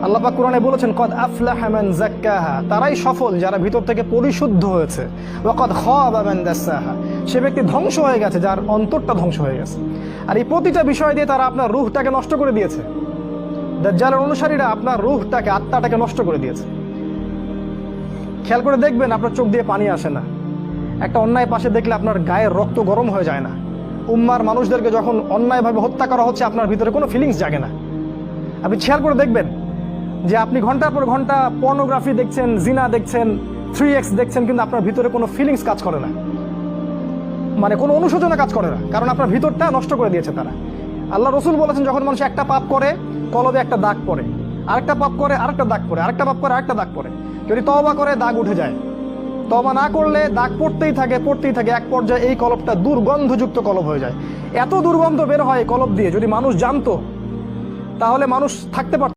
আল্লাহ পাক কোরআনে বলেছেন, কদ আফলাহা মান যাক্কাহা, তারাই সফল যারা ভিতর থেকে পরিশুদ্ধ হয়েছে। ওয়া কদ খাবা মান দাসাহা, সে ব্যক্তি ধ্বংস হয়ে গেছে যার অন্তরটা ধ্বংস হয়ে গেছে। আর এই প্রতিটা বিষয় দিয়ে তারা আপনার রূহটাকে নষ্ট করে দিয়েছে। দাজ্জালের অনুসারীরা আপনার রূহটাকে, আত্মাটাকে নষ্ট করে দিয়েছে। খেয়াল করে দেখবেন, আপনার চোখ দিয়ে পানি আসে না। একটা অন্যায় পাশে দেখলে আপনার গায়ের রক্ত গরম হয়ে যায় না। উম্মার মানুষদেরকে যখন অন্যায়ভাবে হত্যা করা হচ্ছে, আপনার ভিতরে কোনো ফিলিংস জাগে না। আপনি খেয়াল করে দেখবেন যে আপনি ঘন্টার পর ঘন্টা পর্নোগ্রাফি দেখছেন, জিনা দেখছেন, 3x দেখছেন, কিন্তু আপনার ভিতরে কোনো ফিলিংস কাজ করে না, মানে কোনো অনুশোচনা কাজ করে না, কারণ আপনার ভিতরটা নষ্ট করে দিয়েছে তারা। আল্লাহ রসুল বলেছেন, যখন মানুষ একটা পাপ করে কলবে একটা দাগ পড়ে, আরেকটা পাপ করে আরেকটা দাগ পড়ে, আরেকটা পাপ করে আরেকটা দাগ পড়ে। যদি তওবা করে দাগ উঠে যায়, তওবা না করলে দাগ পড়তেই থাকে পড়তেই থাকে, এক পর্যায়ে এই কলবটা দুর্গন্ধযুক্ত কলব হয়ে যায়। এত দুর্গন্ধ বের হয় এই কলব দিয়ে, যদি মানুষ জানতো তাহলে মানুষ থাকতে পারত।